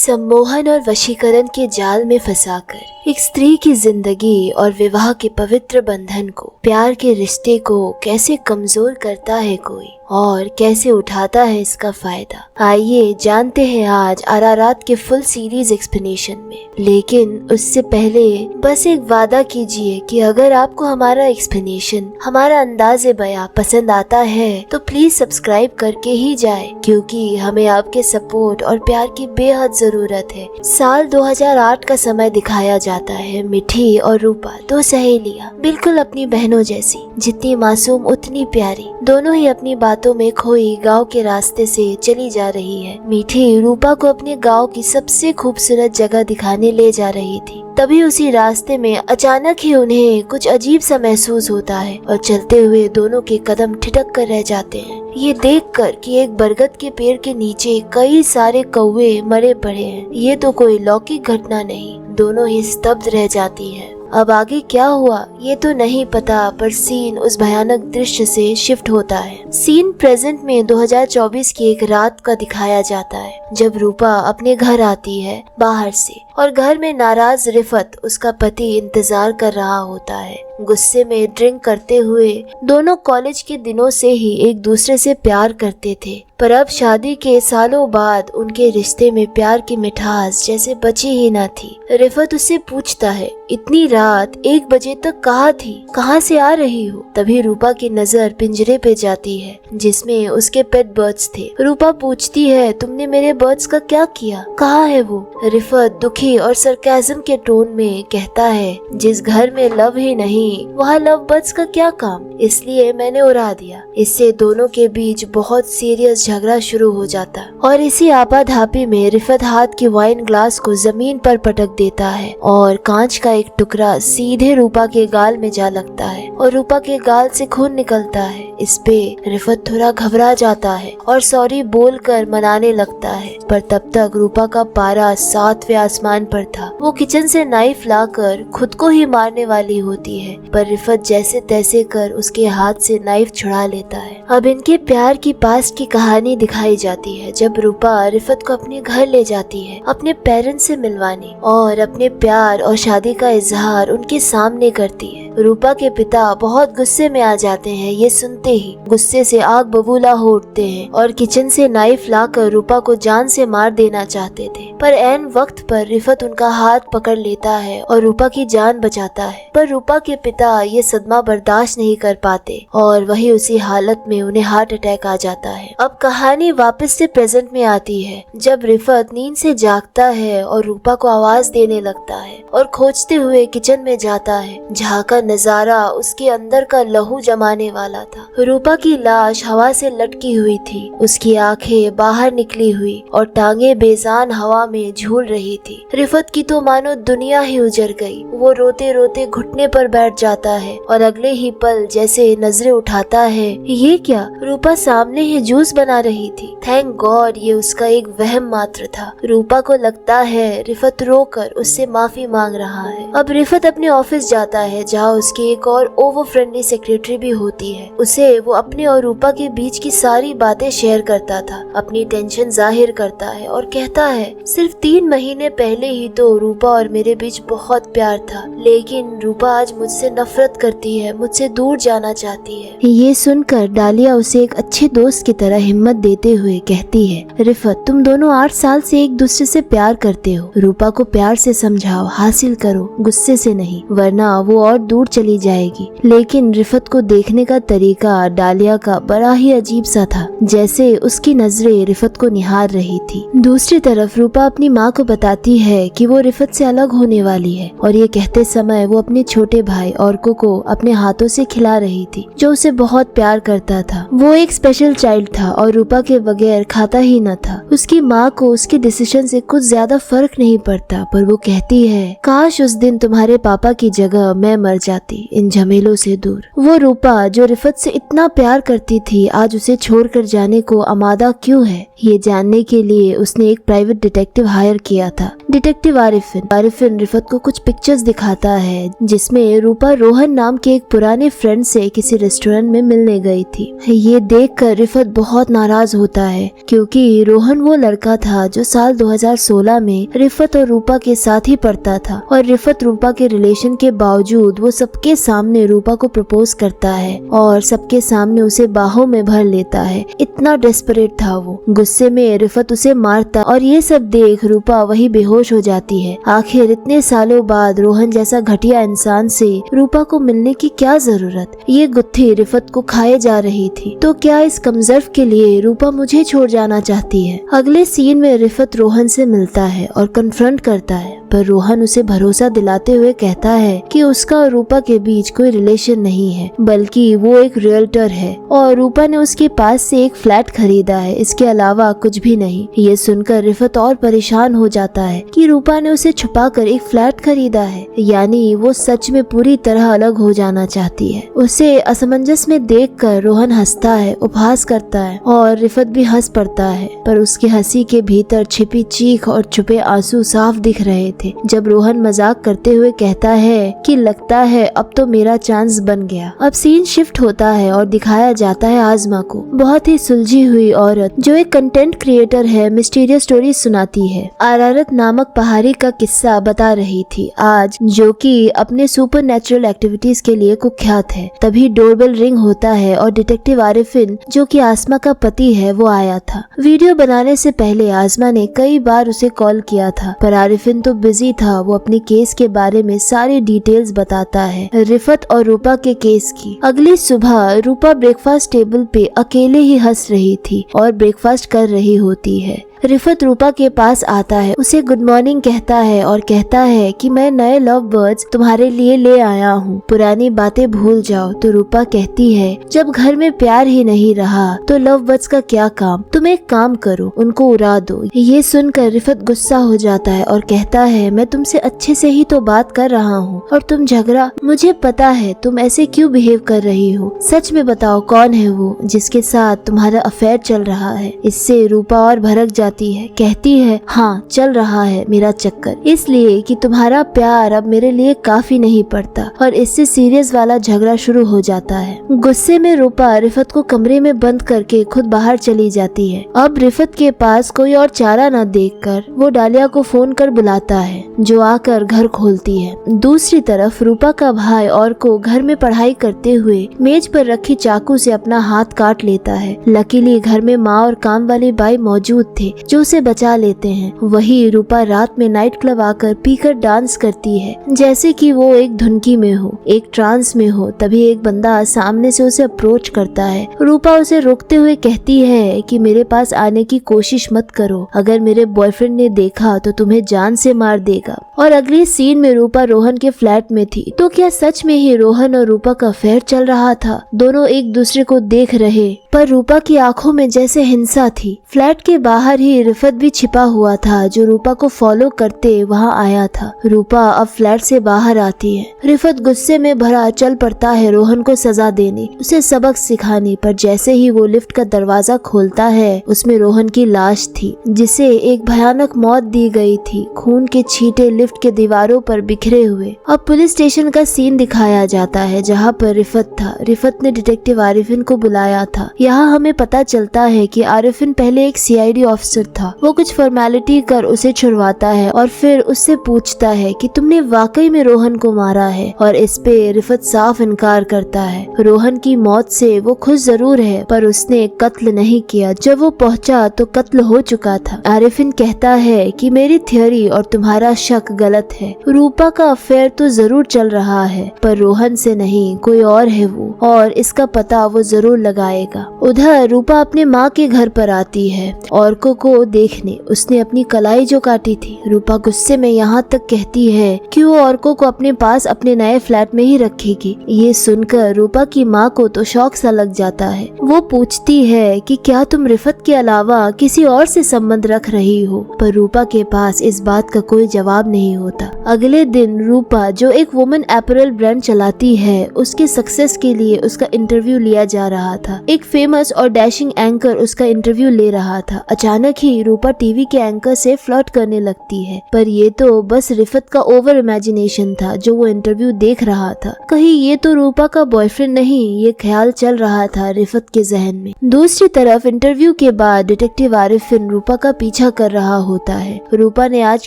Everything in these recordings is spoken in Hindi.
सम्मोहन और वशीकरण के जाल में फंसाकर एक स्त्री की जिंदगी और विवाह के पवित्र बंधन को, प्यार के रिश्ते को कैसे कमजोर करता है कोई और कैसे उठाता है इसका फायदा। आइए जानते हैं आज आरआरआर के फुल सीरीज एक्सप्लेनेशन में। लेकिन उससे पहले बस एक वादा कीजिए कि अगर आपको हमारा एक्सप्लेनेशन, हमारा अंदाज़े बयां पसंद आता है तो प्लीज सब्सक्राइब करके ही जाए, क्योंकि हमें आपके सपोर्ट और प्यार की बेहद जरूरत है। साल 2008 का समय दिखाया जाता है। मिठी और रूपा, दो सहेलियां, बिल्कुल अपनी बहनों जैसी, जितनी मासूम उतनी प्यारी, दोनों ही अपनी बातों में खोई गांव के रास्ते से चली जा रही है। मीठी रूपा को अपने गांव की सबसे खूबसूरत जगह दिखाने ले जा रही थी। तभी उसी रास्ते में अचानक ही उन्हें कुछ अजीब सा महसूस होता है और चलते हुए दोनों के कदम ठिठक कर रह जाते हैं, ये देखकर कि एक बरगद के पेड़ के नीचे कई सारे कौवे मरे पड़े हैं। ये तो कोई लौकिक घटना नहीं। दोनों ही स्तब्ध रह जाती हैं। अब आगे क्या हुआ ये तो नहीं पता, पर सीन उस भयानक दृश्य से शिफ्ट होता है। सीन प्रेजेंट में 2024 की एक रात का दिखाया जाता है, जब रूपा अपने घर आती है बाहर से और घर में नाराज रिफत, उसका पति, इंतजार कर रहा होता है। गुस्से में ड्रिंक करते हुए दोनों कॉलेज के दिनों से ही एक दूसरे से प्यार करते थे, पर अब शादी के सालों बाद उनके रिश्ते में प्यार की मिठास जैसे बची ही न थी। रिफत उससे पूछता है, इतनी रात 1 बजे तक कहाँ थी, कहाँ से आ रही हो? तभी रूपा की नजर पिंजरे पे जाती है जिसमें उसके पेट बर्ड्स थे। रूपा पूछती है, तुमने मेरे बर्ड्स का क्या किया, कहाँ है वो? रिफत दुखी और सरकाज़म के टोन में कहता है, जिस घर में लव ही नहीं वहाँ लव बर्ड्स का क्या काम, इसलिए मैंने उड़ा दिया। इससे दोनों के बीच बहुत सीरियस झगड़ा शुरू हो जाता और इसी आपाधापी में रिफत हाथ की वाइन ग्लास को जमीन पर पटक देता है और कांच का एक टुकड़ा सीधे रूपा के गाल में जा लगता है और रूपा के गाल से खून निकलता है। इस पे रिफत थोड़ा घबरा जाता है और सॉरी बोलकर मनाने लगता है, पर तब तक रूपा का पारा 7वें आसमान पर था। वो किचन से नाइफ लाकर खुद को ही मारने वाली होती है, पर रिफत जैसे तैसे कर उसके हाथ से नाइफ छुड़ा लेता है। अब इनके प्यार की पास्ट की कहानी दिखाई जाती है, जब रूपा रिफत को अपने घर ले जाती है अपने पेरेंट्स से मिलवाने और अपने प्यार और शादी का इजहार उनके सामने करती है। रूपा के पिता बहुत गुस्से में आ जाते हैं। ये सुनते ही गुस्से से आग बबूला हो उठते हैं और किचन से नाइफ लाकर रूपा को जान से मार देना चाहते थे, पर ऐन वक्त पर रिफत उनका हाथ पकड़ लेता है और रूपा की जान बचाता है। पर रूपा के पिता ये सदमा बर्दाश्त नहीं कर पाते और वही उसी हालत में उन्हें हार्ट अटैक आ जाता है। अब कहानी वापस से प्रेजेंट में आती है, जब रिफत नींद से जागता है और रूपा को आवाज देने लगता है और खोजते हुए किचन में जाता है, जहाँ का नजारा उसके अंदर का लहू जमाने वाला था। रूपा की लाश हवा से लटकी हुई थी, उसकी आंखें बाहर निकली हुई और टांगे बेजान हवा में झूल रही थी। रिफत की तो मानो दुनिया ही उजड़ गई। वो रोते रोते घुटने पर बैठ जाता है और अगले ही पल जैसे नजरें उठाता है, ये क्या, रूपा सामने ही जूस बना रही थी। थैंक गॉड ये उसका एक वहम मात्र था। रूपा को लगता है रिफत रोकर उससे माफी मांग रहा है। अब रिफत अपने ऑफिस जाता है, जहाँ उसकी एक और ओवर फ्रेंडली सेक्रेटरी भी होती है। उसे वो अपने और रूपा के बीच की सारी बातें शेयर करता था, अपनी टेंशन जाहिर करता है और कहता है, सिर्फ 3 महीने पहले ही तो रूपा और मेरे बीच बहुत प्यार था, लेकिन रूपा आज मुझसे नफरत करती है, मुझसे दूर जाना चाहती है। ये सुनकर डालिया उसे एक अच्छे दोस्त की तरह हिम्मत देते हुए कहती है, रिफत तुम दोनों 8 साल से एक दूसरे से प्यार करते हो। रूपा को प्यार से समझाओ, हासिल करो, गुस्से से नहीं, वरना वो और दूर चली जाएगी। लेकिन रिफत को देखने का तरीका डालिया का बड़ा ही अजीब सा था, जैसे उसकी नजरें रिफत को निहार रही थी। दूसरी तरफ रूपा अपनी माँ को बताती है कि वो रिफत से अलग होने वाली है और ये कहते समय वो अपने छोटे भाई औरको को अपने हाथों से खिला रही थी, जो उसे बहुत प्यार करता था। वो एक स्पेशल चाइल्ड था और रूपा के बगैर खाता ही न था। उसकी माँ को उसके डिसीजन से कुछ ज्यादा फर्क नहीं पड़ता, पर वो कहती है, काश उस दिन तुम्हारे पापा की जगह मैं मर जाती इन झमेलों से दूर। वो रूपा जो रिफत से इतना प्यार करती थी आज उसे छोड़कर जाने को आमादा क्यों है, ये जानने के लिए उसने एक प्राइवेट डिटेक्टिव हायर किया था। डिटेक्टिव आरिफिन रिफत को कुछ पिक्चर्स दिखाता है जिसमें रूपा रोहन नाम के एक पुराने फ्रेंड से किसी रेस्टोरेंट में मिलने गई थी। ये देखकर रिफत बहुत नाराज होता है क्योंकि रोहन वो लड़का था जो साल 2016 में रिफत और रूपा के साथ ही पढ़ता था और रिफत रूपा के रिलेशन के बावजूद वो सबके सामने रूपा को प्रपोज करता है और सबके सामने उसे बाहों में भर लेता है। इतना डेस्परेट था वो। गुस्से में रिफत उसे मारता और ये सब देख रूपा वही बेहोश हो जाती है। आखिर इतने सालों बाद रोहन जैसा घटिया इंसान से रूपा को मिलने की क्या जरूरत, ये गुत्थी रिफत को खाए जा रही थी। तो क्या इस कमजर्फ के लिए रूपा मुझे छोड़ जाना चाहती है? अगले सीन में रिफत रोहन से मिलता है और कन्फ्रंट करता है, पर रोहन उसे भरोसा दिलाते हुए कहता है कि उसका और रूपा के बीच कोई रिलेशन नहीं है, बल्कि वो एक रियल्टर है और रूपा ने उसके पास से एक फ्लैट खरीदा है, इसके अलावा कुछ भी नहीं। ये सुनकर रिफत और परेशान हो जाता है कि रूपा ने उसे छुपाकर एक फ्लैट खरीदा है, यानी वो सच में पूरी तरह अलग हो जाना चाहती है। उसे असमंजस में देखकर रोहन हंसता है, उपहास करता है और रिफत भी हंस पड़ता है, पर उसकी हंसी के भीतर छिपी चीख और छुपे आंसू साफ दिख रहे थे। जब रोहन मजाक करते हुए कहता है कि लगता है अब तो मेरा चांस बन गया। अब सीन शिफ्ट होता है और दिखाया जाता है आजमा को, बहुत ही सुलझी हुई औरत जो एक कंटेंट क्रिएटर है, मिस्टीरियस स्टोरी सुनाती है। आरारत नामक पहाड़ी का किस्सा बता रही थी आज, जो कि अपने सुपरनैचुरल एक्टिविटीज के लिए कुख्यात है। तभी डोरबेल रिंग होता है और डिटेक्टिव आरिफिन जो कि आसमा का पति है वो आया था। वीडियो बनाने से पहले आसमा ने कई बार उसे कॉल किया था, पर आरिफिन तो बिजी था। वो अपने केस के बारे में सारी डिटेल्स बताता है, रिफत और रूपा के केस की। अगली सुबह रूपा ब्रेकफास्ट टेबल पे अकेले ही हंस रही थी और ब्रेकफास्ट कर रही होती है। रिफत रूपा के पास आता है, उसे गुड मॉर्निंग कहता है और कहता है कि मैं नए लव बर्ड्स तुम्हारे लिए ले आया हूँ, पुरानी बातें भूल जाओ। तो रूपा कहती है जब घर में प्यार ही नहीं रहा तो लव बर्ड्स का क्या काम, तुम एक काम करो उनको उड़ा दो। ये सुनकर रिफत गुस्सा हो जाता है और कहता है मैं तुमसे अच्छे से ही तो बात कर रहा हूँ और तुम झगड़ा, मुझे पता है तुम ऐसे क्यों बिहेव कर रही हो। सच में बताओ कौन है वो जिसके साथ तुम्हारा अफेयर चल रहा है। इससे रूपा और भड़क जाती है, कहती है हाँ चल रहा है मेरा चक्कर, इसलिए कि तुम्हारा प्यार अब मेरे लिए काफी नहीं पड़ता। और इससे सीरियस वाला झगड़ा शुरू हो जाता है। गुस्से में रूपा रिफत को कमरे में बंद करके खुद बाहर चली जाती है। अब रिफत के पास कोई और चारा न देखकर वो डालिया को फोन कर बुलाता है, जो आकर घर खोलती है। दूसरी तरफ रूपा का भाई और को घर में पढ़ाई करते हुए मेज पर रखी चाकू से अपना हाथ काट लेता है। लकीली घर में माँ और काम वाली बाई मौजूद थे जो उसे बचा लेते हैं। वही रूपा रात में नाइट क्लब आकर पीकर डांस करती है जैसे कि वो एक धुनकी में हो, एक ट्रांस में हो। तभी एक बंदा सामने से उसे अप्रोच करता है। रूपा उसे रोकते हुए कहती है कि मेरे पास आने की कोशिश मत करो, अगर मेरे बॉयफ्रेंड ने देखा तो तुम्हें जान से मार देगा। और अगली सीन में रूपा रोहन के फ्लैट में थी। तो क्या सच में ही रोहन और रूपा का अफेयर चल रहा था? दोनों एक दूसरे को देख रहे, पर रूपा की आंखों में जैसे हिंसा थी। फ्लैट के बाहर ही रिफत भी छिपा हुआ था जो रूपा को फॉलो करते वहां आया था। रूपा अब फ्लैट से बाहर आती है। रिफत गुस्से में भरा चल पड़ता है रोहन को सजा देने, उसे सबक सिखाने। पर जैसे ही वो लिफ्ट का दरवाजा खोलता है उसमें रोहन की लाश थी जिसे एक भयानक मौत दी गई थी, खून के छींटे लिफ्ट के दीवारों पर बिखरे हुए। अब पुलिस स्टेशन का सीन दिखाया जाता है जहाँ पर रिफत था। रिफत ने डिटेक्टिव आरिफिन को बुलाया था। यहाँ हमें पता चलता है कि आरिफिन पहले एक सीआईडी ऑफिसर था। वो कुछ फॉर्मेलिटी कर उसे छुड़वाता है और फिर उससे पूछता है कि तुमने वाकई में रोहन को मारा है, और इस पे रिफत साफ इनकार करता है। रोहन की मौत से वो खुश जरूर है पर उसने कत्ल नहीं किया, जब वो पहुंचा तो कत्ल हो चुका था। आरिफिन कहता है कि मेरी थियोरी और तुम्हारा शक गलत है, रूपा का अफेयर तो जरूर चल रहा है पर रोहन से नहीं, कोई और है वो, और इसका पता वो जरूर लगाएगा। उधर रूपा अपने माँ के घर पर आती है। औरकों को देखने उसने अपनी कलाई जो काटी थी। रूपा गुस्से में यहाँ तक कहती है कि वो औरकों को अपने पास अपने नए फ्लैट में ही रखेगी। ये सुनकर रूपा की माँ को तो शौक सा लग जाता है। वो पूछती है कि क्या तुम रिफत के अलावा किसी और से संबंध रख रही हो, पर रूपा के पास इस बात का कोई जवाब नहीं होता। अगले दिन रूपा जो एक वुमेन अपैरल ब्रांड चलाती है, उसके सक्सेस के लिए उसका इंटरव्यू लिया जा रहा था। एक फेमस और डैशिंग एंकर उसका इंटरव्यू ले रहा था। अचानक ही रूपा टीवी के एंकर से फ्लर्ट करने लगती है, पर ये तो बस रिफत का ओवर इमेजिनेशन था जो वो इंटरव्यू देख रहा था। कहीं ये तो रूपा का बॉयफ्रेंड नहीं, ये ख्याल चल रहा था रिफत के जहन में। दूसरी तरफ इंटरव्यू के बाद डिटेक्टिव आरिफिन रूपा का पीछा कर रहा होता है। रूपा ने आज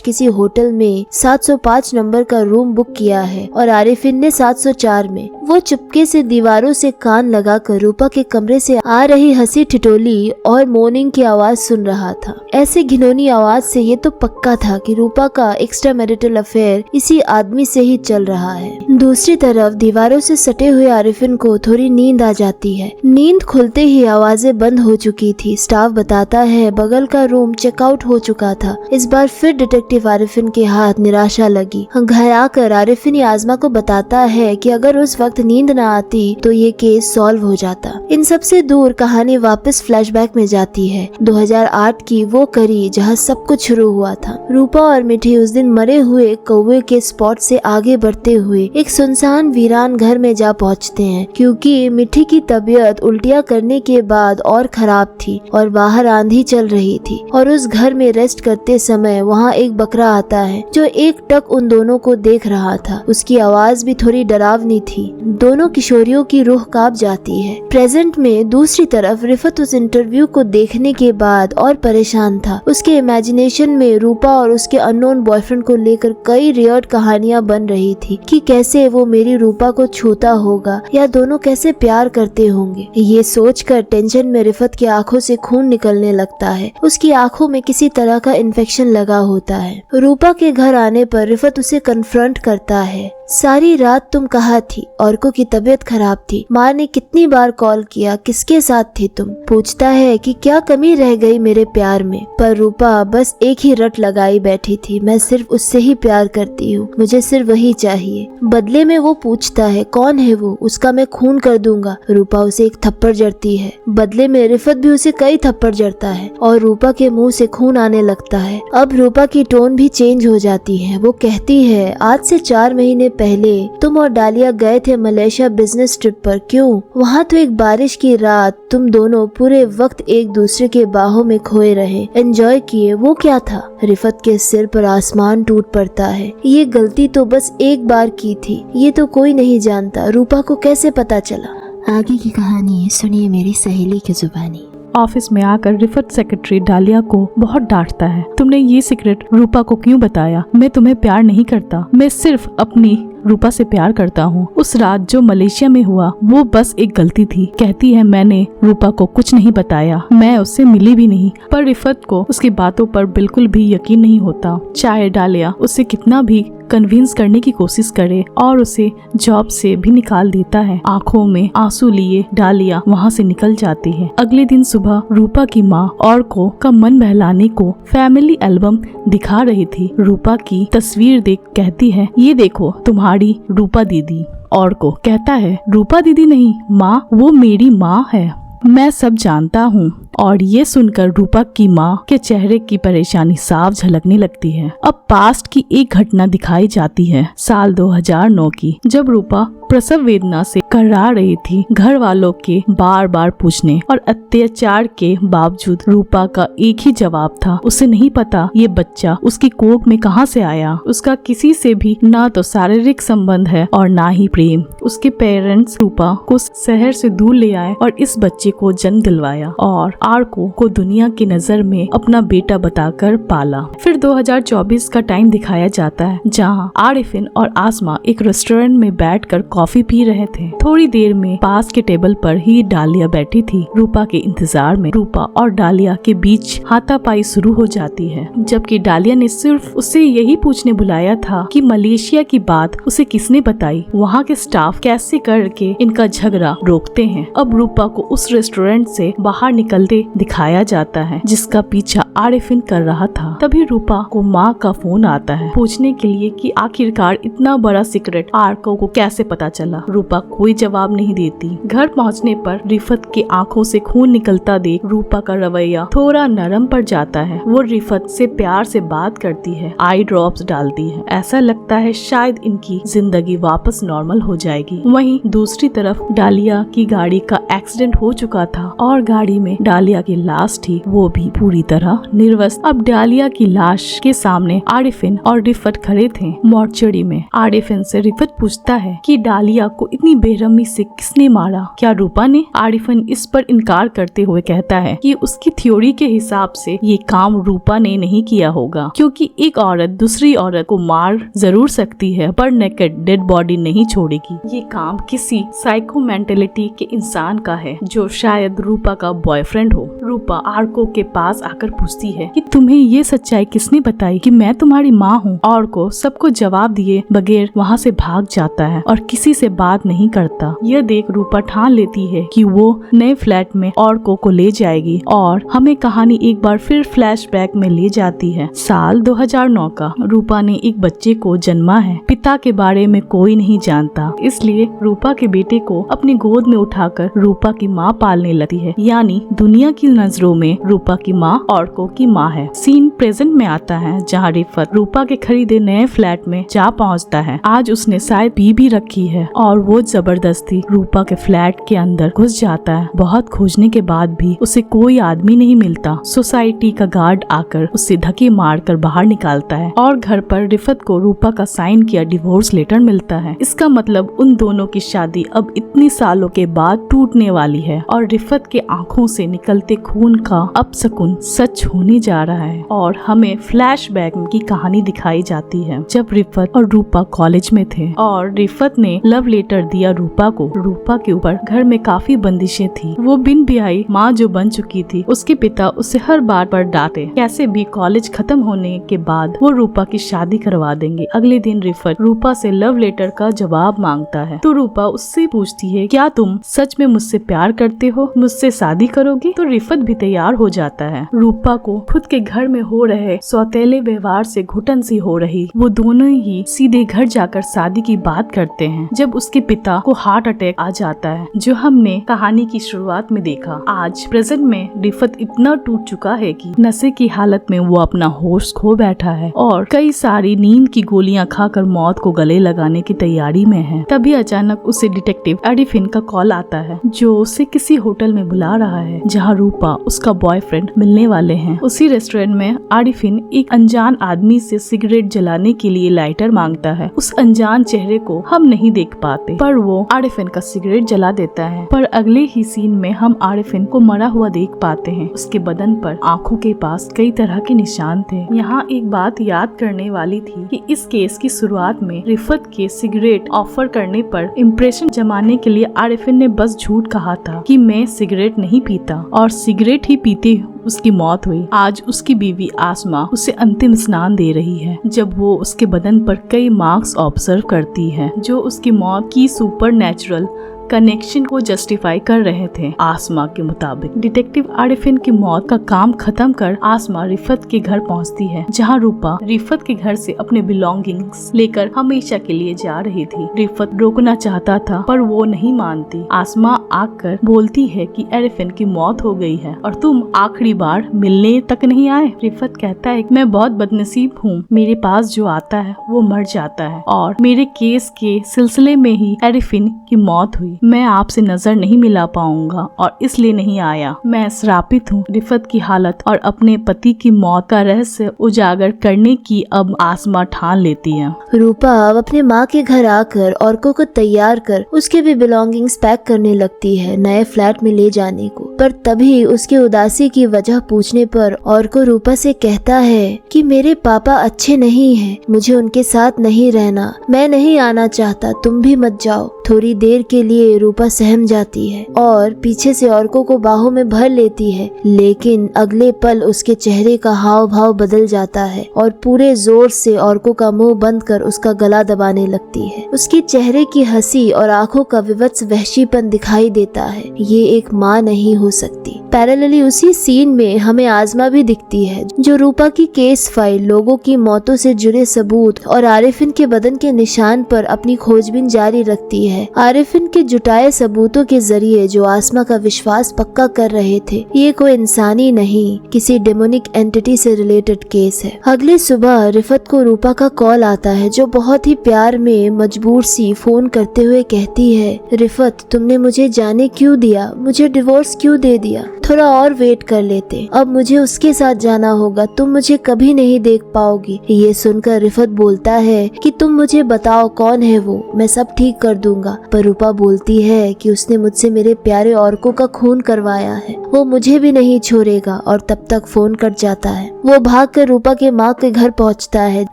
किसी होटल में 705 नंबर का रूम बुक किया है और आरिफिन ने 704 में। वो चुपके से दीवारों से कान लगाकर रूपा के कमरे से आ रही हंसी ठिठोली और मोर्निंग की आवाज सुन रहा था। ऐसे घिनौनी आवाज से ये तो पक्का था कि रूपा का एक्स्ट्रा मैरिटल अफेयर इसी आदमी से ही चल रहा है। दूसरी तरफ दीवारों से सटे हुए आरिफिन को थोड़ी नींद आ जाती है। नींद खुलते ही आवाजें बंद हो चुकी थी। स्टाफ बताता है बगल का रूम चेकआउट हो चुका था। इस बार फिर डिटेक्टिव आरिफिन के हाथ निराशा लगी। घर आकर आरिफिन आजमा को बताता है कि अगर उस वक्त नींद न आती तो ये केस सॉल्व हो जाता। इन सबसे दूर कहानी वापस फ्लैशबैक में जाती है 2008 की वो कड़ी जहाँ सब कुछ शुरू हुआ था। रूपा और मिठी उस दिन मरे हुए कौवे के स्पॉट से आगे बढ़ते हुए एक सुनसान वीरान घर में जा पहुँचते हैं, क्योंकि मिठी की तबीयत उल्टियाँ करने के बाद और खराब थी और बाहर आंधी चल रही थी। और उस घर में रेस्ट करते समय वहाँ एक बकरा आता है जो एक टक उन दोनों को देख रहा था। उसकी आवाज भी थोड़ी डरावनी थी। दोनों किशोरियों की रूह कांप जाती है। प्रेजेंट में दूसरी तरफ रिफत उस इंटरव्यू को देखने के बाद और परेशान था। उसके इमेजिनेशन में रूपा और उसके अननोन बॉयफ्रेंड को लेकर कई रियर्ड कहानियां बन रही थी कि कैसे वो मेरी रूपा को छूता होगा या दोनों कैसे प्यार करते होंगे। ये सोचकर टेंशन में रिफत की आंखों से खून निकलने लगता है। उसकी आंखों में किसी तरह का इन्फेक्शन लगा होता है। रूपा के घर आने पर रिफत उसे कन्फ्रंट करता है। सारी रात तुम कहाँ थी? औरकों की तबीयत खराब थी। माँ ने कितनी बार कॉल किया, किसके साथ थी तुम? पूछता है कि क्या कमी रह गई मेरे प्यार में। पर रूपा बस एक ही रट लगाई बैठी थी, मैं सिर्फ उससे ही प्यार करती हूँ, मुझे सिर्फ वही चाहिए। बदले में वो पूछता है कौन है वो, उसका मैं खून कर दूंगा। रूपा उसे एक थप्पड़ जड़ती है। बदले में रिफत भी उसे कई थप्पड़ जड़ता है और रूपा के मुंह से खून आने लगता है। अब रूपा की टोन भी चेंज हो जाती है। वो कहती है आज से 4 महीने पहले तुम और डालिया गए थे मलेशिया बिजनेस ट्रिप पर, क्यों? वहाँ तो एक बारिश की रात तुम दोनों पूरे वक्त एक दूसरे के बाहों में खोए रहे, एंजॉय किए, वो क्या था? रिफत के सिर पर आसमान टूट पड़ता है। ये गलती तो बस एक बार की थी, ये तो कोई नहीं जानता। रूपा को कैसे पता चला? आगे की कहानी सुनिए मेरी सहेली की जुबानी। ऑफिस में आकर रिफत सेक्रेटरी डालिया को बहुत डांटता है। तुमने ये सीक्रेट रूपा को क्यों बताया? मैं तुम्हें प्यार नहीं करता, मैं सिर्फ अपनी रूपा से प्यार करता हूँ। उस रात जो मलेशिया में हुआ वो बस एक गलती थी। कहती है मैंने रूपा को कुछ नहीं बताया, मैं उससे मिली भी नहीं। पर रिफत को उसकी बातों पर बिल्कुल भी यकीन नहीं होता। चाहे डालिया उससे कितना भी कन्विंस करने की कोशिश करे और उसे जॉब से भी निकाल देता है। आंखों में आंसू लिए डालिया वहाँ से निकल जाती है। अगले दिन सुबह रूपा की माँ औरकों का मन बहलाने को फैमिली एल्बम दिखा रही थी। रूपा की तस्वीर देख कहती है ये देखो तुम्हारी रूपा दीदी। और को कहता है रूपा दीदी नहीं माँ, वो मेरी माँ है, मैं सब जानता हूँ। और ये सुनकर रूपा की माँ के चेहरे की परेशानी साफ झलकने लगती है। अब पास्ट की एक घटना दिखाई जाती है साल 2009 की, जब रूपा प्रसव वेदना से कर्रा रही थी। घर वालों के बार बार पूछने और अत्याचार के बावजूद रूपा का एक ही जवाब था, उसे नहीं पता ये बच्चा उसकी कोख में कहाँ से आया। उसका किसी से भी ना तो शारीरिक संबंध है और ना ही प्रेम। उसके पेरेंट्स रूपा को शहर से दूर ले आए और इस बच्चे को जन्म दिलवाया और आर्को को दुनिया की नजर में अपना बेटा बताकर पाला। फिर 2024 का टाइम दिखाया जाता है, जहाँ आरिफिन और आसमा एक रेस्टोरेंट में बैठकर कॉफी पी रहे थे। थोड़ी देर में पास के टेबल पर ही डालिया बैठी थी। रूपा के इंतजार में रूपा और डालिया के बीच हाथापाई शुरू हो जाती है, जबकि डालिया ने सिर्फ उसे यही पूछने बुलाया था कि मलेशिया की बात उसे किसने बताई, वहाँ के स्टाफ कैसे करके इनका झगड़ा रोकते हैं। अब रूपा को उस रेस्टोरेंट से बाहर निकल चलते दिखाया जाता है जिसका पीछा आरिफिन कर रहा था। तभी रूपा को माँ का फोन आता है पूछने के लिए कि आखिरकार इतना बड़ा सीक्रेट आर्को को कैसे पता चला। रूपा कोई जवाब नहीं देती। घर पहुँचने पर रिफत की आंखों से खून निकलता देख रूपा का रवैया थोड़ा नरम पड़ जाता है। वो रिफत से प्यार से बात करती है, आई ड्रॉप्स डालती है। ऐसा लगता है शायद इनकी जिंदगी वापस नॉर्मल हो जाएगी। वहीं दूसरी तरफ डालिया की गाड़ी का एक्सीडेंट हो चुका था और गाड़ी में डालिया की लाश थी, वो भी पूरी तरह निर्वस्त। अब डालिया की लाश के सामने आरिफिन और रिफत खड़े थे मॉर्चरी में। आरिफिन से रिफत पूछता है कि डालिया को इतनी बेरहमी से किसने मारा, क्या रूपा ने? आरिफिन इस पर इनकार करते हुए कहता है कि उसकी थ्योरी के हिसाब से ये काम रूपा ने नहीं किया होगा, क्योंकि एक औरत दूसरी औरत को मार जरूर सकती है पर नेकेड डेड बॉडी नहीं छोड़ेगी। ये काम किसी साइको मेंटेलिटी के इंसान का है जो शायद रूपा का बॉयफ्रेंड हो। रूपा आर्को के पास आकर पूछती है कि तुम्हें ये सच्चाई किसने बताई कि मैं तुम्हारी माँ हूँ। आर्को सबको जवाब दिए बगैर वहाँ से भाग जाता है और किसी से बात नहीं करता। यह देख रूपा ठान लेती है कि वो नए फ्लैट में आर्को को ले जाएगी और हमें कहानी एक बार फिर फ्लैशबैक में ले जाती है। साल 2009 का। रूपा ने एक बच्चे को जन्मा है। पिता के बारे में कोई नहीं जानता, इसलिए रूपा के बेटे को अपनी गोद में उठाकर रूपा की माँ पालने लगती है। यानी दुनिया की नजरों में रूपा की माँ आर्को की माँ है। सीन प्रेजेंट में आता है जहाँ रिफत रूपा के खरीदे नए फ्लैट में जा पहुँचता है। आज उसने शायद पी भी रखी है और वो जबरदस्ती रूपा के फ्लैट के अंदर घुस जाता है। बहुत खोजने के बाद भी उसे कोई आदमी नहीं मिलता। सोसाइटी का गार्ड आकर उसे धक्के मारकर बाहर निकालता है और घर पर रिफत को रूपा का साइन किया डिवोर्स लेटर मिलता है। इसका मतलब उन दोनों की शादी अब इतनी सालों के बाद टूटने वाली है और रिफत के आंखों से निकलते खून का अपशकुन सच होने जा रहा है। और हमें फ्लैशबैक की कहानी दिखाई जाती है जब रिफत और रूपा कॉलेज में थे और रिफत ने लव लेटर दिया रूपा को। रूपा के ऊपर घर में काफी बंदिशें थी। वो बिन ब्याही माँ जो बन चुकी थी, उसके पिता उसे हर बार पर डांटे। कैसे भी कॉलेज खत्म होने के बाद वो रूपा की शादी करवा देंगे। अगले दिन रिफत रूपा से लव लेटर का जवाब मांगता है तो रूपा उससे पूछती है क्या तुम सच में मुझसे प्यार करते हो, मुझसे शादी करोगी? तो रिफत भी तैयार हो जाता है। रूपा को खुद के घर में हो रहे सौतेले व्यवहार से घुटन सी हो रही। वो दोनों ही सीधे घर जाकर शादी की बात करते हैं जब उसके पिता को हार्ट अटैक आ जाता है, जो हमने कहानी की शुरुआत में देखा। आज प्रेजेंट में रिफत इतना टूट चुका है कि नशे की हालत में वो अपना होश खो बैठा है और कई सारी नींद की गोलियां खाकर मौत को गले लगाने की तैयारी में है। तभी अचानक उसे डिटेक्टिव आरिफिन का कॉल आता है जो उसे किसी होटल में बुला रहा है जहां रूपा उसका बॉयफ्रेंड मिलने वाले हैं। उसी रेस्टोरेंट में आरिफिन एक अनजान आदमी से सिगरेट जलाने के लिए लाइटर मांगता है। उस अनजान चेहरे को हम नहीं देख पाते पर वो आरिफिन का सिगरेट जला देता है। पर अगले ही सीन में हम आरिफिन को मरा हुआ देख पाते हैं। उसके बदन पर आंखों के पास कई तरह के निशान थे। यहाँ एक बात याद करने वाली थी कि इस केस की शुरुआत में रिफत के सिगरेट ऑफर करने पर इम्प्रेशन जमाने के लिए आरिफिन ने बस झूठ कहा था कि मैं सिगरेट नहीं पीता और सिगरेट ही पीते उसकी मौत हुई। आज उसकी बीवी आसमा उसे अंतिम स्नान दे रही है जब वो उसके बदन पर कई मार्क्स ऑब्जर्व करती है जो उसकी मौत की सुपरनैचुरल कनेक्शन को जस्टिफाई कर रहे थे। आसमा के मुताबिक डिटेक्टिव आरिफिन की मौत का काम खत्म कर आसमा रिफत के घर पहुंचती है जहां रूपा रिफत के घर से अपने बिलोंगिंग्स लेकर हमेशा के लिए जा रही थी। रिफत रोकना चाहता था पर वो नहीं मानती। आसमा आकर बोलती है कि आरिफिन की मौत हो गई है और तुम आखिरी बार मिलने तक नहीं आए। रिफत कहता है मैं बहुत बदनसीब हूँ, मेरे पास जो आता है वो मर जाता है और मेरे केस के सिलसिले में ही आरिफिन की मौत हुई। मैं आपसे नजर नहीं मिला पाऊंगा और इसलिए नहीं आया। मैं श्रापित हूँ। रिफत की हालत और अपने पति की मौत का रहस्य उजागर करने की अब आसमा ठान लेती है। रूपा अब अपने माँ के घर आकर औरकों को तैयार कर उसके भी बिलोंगिंग्स पैक करने लगती है नए फ्लैट में ले जाने को। पर तभी उसके उदासी की वजह पूछने पर औरको रूपा से कहता है कि मेरे पापा अच्छे नहीं हैं, मुझे उनके साथ नहीं रहना, मैं नहीं आना चाहता, तुम भी मत जाओ। थोड़ी देर के लिए रूपा सहम जाती है और पीछे से औरकों को बाहों में भर लेती है, लेकिन अगले पल उसके चेहरे का हाव भाव बदल जाता है और पूरे जोर से औरकों का मुंह बंद कर उसका गला दबाने लगती है। उसकी चेहरे की हंसी और आंखों का विवत्स वहशीपन दिखाई देता है। ये एक माँ नहीं हो सकती। पैरेलली उसी सीन में हमें आजमा भी दिखती है, जो रूपा की केस फाइल, लोगों की मौतों से जुड़े सबूत और आरिफिन के बदन के निशान पर अपनी खोजबीन जारी रखती है। आरिफिन के जुटाए सबूतों के जरिए जो आसमा का विश्वास पक्का कर रहे थे, ये कोई इंसानी नहीं, किसी डेमोनिक एंटिटी से रिलेटेड केस है। अगली सुबह रिफत को रूपा का कॉल आता है, जो बहुत ही प्यार में मजबूर सी फोन करते हुए कहती है, रिफत तुमने मुझे जाने क्यों दिया, मुझे डिवोर्स क्यों दे दिया, थोड़ा और वेट कर लेते, अब मुझे उसके साथ जाना होगा, तुम मुझे कभी नहीं देख पाओगी। ये सुनकर रिफत बोलता है कि तुम मुझे बताओ कौन है वो, मैं सब ठीक कर दूंगा। पर रूपा बोलती है कि उसने मुझसे मेरे प्यारे औरकों का खून करवाया है, वो मुझे भी नहीं छोड़ेगा, और तब तक फोन कट जाता है। वो भागकर रूपा के माँ के घर पहुँचता है,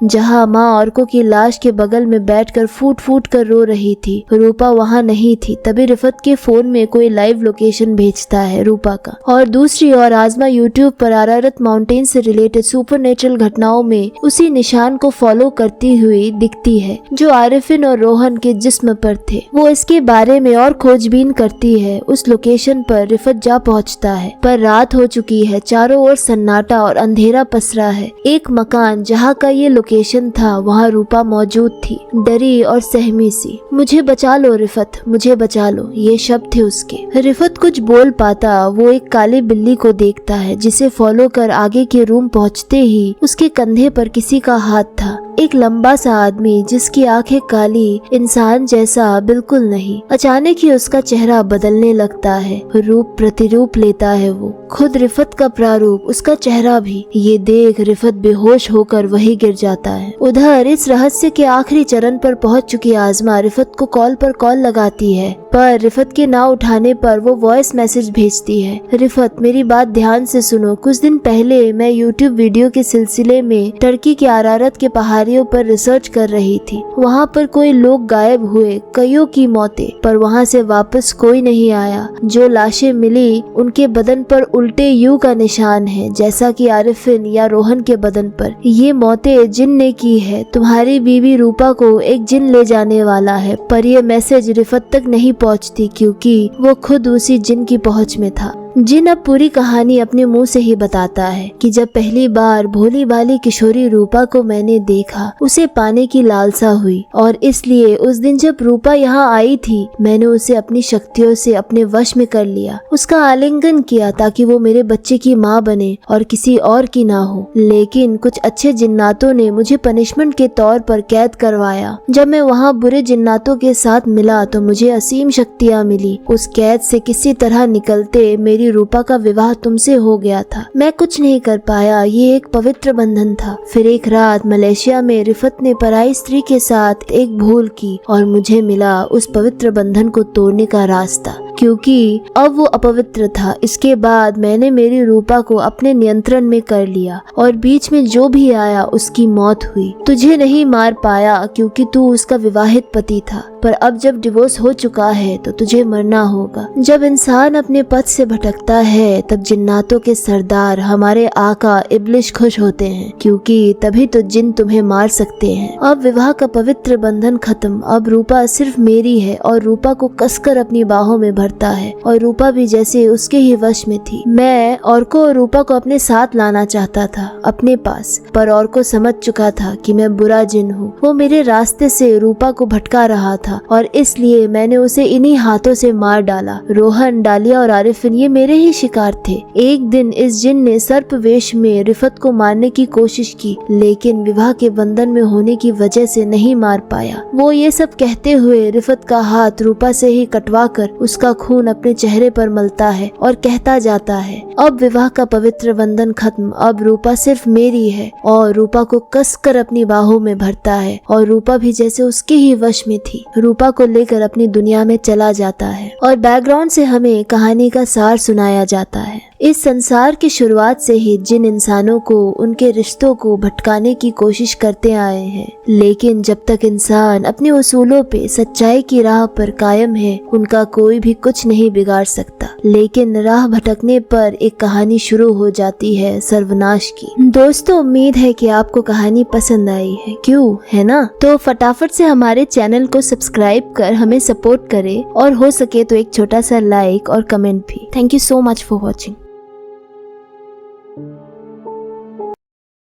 जहाँ माँ औरकों की लाश के बगल में बैठकर फूट फूट कर रो रही थी। रूपा वहाँ नहीं थी। तभी रिफत के फोन में कोई लाइव लोकेशन भेजता है रूपा का, और दूसरी ओर आजमा यूट्यूब पर अरारत माउंटेन से रिलेटेड सुपरनेचुरल घटनाओं में उसी निशान को फॉलो करती हुई दिखती है जो आरिफिन और रोहन के जिस्म पर थे। वो इसके बारे में और खोजबीन करती है। उस लोकेशन पर रिफत जा पहुंचता है, पर रात हो चुकी है, चारों ओर सन्नाटा और अंधेरा पसरा है। एक मकान जहाँ का ये लोकेशन था, वहाँ रूपा मौजूद थी, डरी और सहमी सी। मुझे बचा लो रिफत, मुझे बचा लो, ये शब्द थे उसके। रिफत कुछ बोल पाता वो एक काली बिल्ली को देखता है, जिसे फॉलो कर आगे के रूम पहुंचते ही उसके कंधे पर किसी का हाथ था। एक लंबा सा आदमी जिसकी आंखें काली, इंसान जैसा बिल्कुल नहीं। अचानक ही उसका चेहरा बदलने लगता है, रूप प्रतिरूप लेता है वो, खुद रिफत का प्रारूप, उसका चेहरा भी। ये देख रिफत बेहोश होकर वही गिर जाता है। उधर इस रहस्य के आखिरी चरण पर पहुंच चुकी आजमा रिफत को कॉल पर कॉल लगाती है, पर रिफत के ना उठाने पर वो वॉइस मैसेज भेजती है, रिफत मेरी बात ध्यान से सुनो, कुछ दिन पहले मैं यूट्यूब वीडियो के सिलसिले में टर्की के अरारत के पहाड़ियों पर रिसर्च कर रही थी। वहाँ पर कोई लोग गायब हुए, कईयों की मौतें, पर वहाँ से वापस कोई नहीं आया। जो लाशें मिली उनके बदन पर उल्टे यू का निशान है, जैसा कि आरिफिन या रोहन के बदन पर। ये मौतें जिन ने की है। तुम्हारी बीवी रूपा को एक जिन ले जाने वाला है, पर यह मैसेज रिफत तक नहीं पहुंचती, क्योंकि वो खुद उसी जिन की पहुंच में था। जिन अब पूरी कहानी अपने मुंह से ही बताता है कि जब पहली बार भोली भाली किशोरी रूपा को मैंने देखा, उसे पाने की लालसा हुई, और इसलिए उस दिन जब रूपा यहाँ आई थी, मैंने उसे अपनी शक्तियों से अपने वश में कर लिया। उसका आलिंगन किया ताकि वो मेरे बच्चे की माँ बने और किसी और की ना हो। लेकिन कुछ अच्छे जिन्नातों ने मुझे पनिशमेंट के तौर पर कैद करवाया। जब मैं वहाँ बुरे जिन्नातों के साथ मिला तो मुझे असीम शक्तियाँ मिली। उस कैद से किसी तरह निकलते मेरी रूपा का विवाह तुमसे हो गया था। मैं कुछ नहीं कर पाया, ये एक पवित्र बंधन था। फिर एक रात मलेशिया में रिफत ने पराई स्त्री के साथ एक भूल की, और मुझे मिला उस पवित्र बंधन को तोड़ने का रास्ता, क्योंकि अब वो अपवित्र था। इसके बाद मैंने मेरी रूपा को अपने नियंत्रण में कर लिया, और बीच में जो भी आया उसकी मौत हुई। तुझे नहीं मार पाया क्योंकि तू उसका विवाहित पति था, पर अब जब डिवोर्स हो चुका है तो तुझे मरना होगा। जब इंसान अपने पथ से भटकता है तब जिन्नातों के सरदार हमारे आका इब्लिश खुश होते हैं, क्योंकि तभी तो जिन तुम्हें मार सकते हैं। अब विवाह का पवित्र बंधन खत्म। अब रूपा सिर्फ मेरी है, और रूपा को कसकर अपनी बाहों में भरता है, और रूपा भी जैसे उसके ही वश में थी। मैं औरको और रूपा को अपने साथ लाना चाहता था अपने पास, पर औरको समझ चुका था कि मैं बुरा जिन हूँ। वो मेरे रास्ते से रूपा को भटका रहा था, और इसलिए मैंने उसे इन्हीं हाथों से मार डाला। रोहन, डालिया और आरिफिन ये मेरे ही शिकार थे। एक दिन इस जिन ने सर्प वेश में रिफत को मारने की कोशिश की, लेकिन विवाह के बंधन में होने की वजह से नहीं मार पाया। वो ये सब कहते हुए रिफत का हाथ रूपा से ही कटवा कर उसका खून अपने चेहरे पर मलता है और कहता जाता है, अब विवाह का पवित्र बंधन खत्म, अब रूपा सिर्फ मेरी है। और रूपा को कसकर अपनी बाहों में भरता है, और रूपा भी जैसे उसके ही वश में थी। रूपा को लेकर अपनी दुनिया में चला जाता है, और बैकग्राउंड से हमें कहानी का सार सुनाया जाता है। इस संसार की शुरुआत से ही जिन इंसानों को उनके रिश्तों को भटकाने की कोशिश करते आए हैं, लेकिन जब तक इंसान अपने उसूलों पे सच्चाई की राह पर कायम है, उनका कोई भी कुछ नहीं बिगाड़ सकता। लेकिन राह भटकने पर एक कहानी शुरू हो जाती है सर्वनाश की। दोस्तों, उम्मीद है कि आपको कहानी पसंद आई है, क्यों है ना? तो फटाफट से हमारे चैनल को सब्सक्राइब कर हमें सपोर्ट करें और हो सके तो एक छोटा सा लाइक और कमेंट भी। Thank you so much for watching.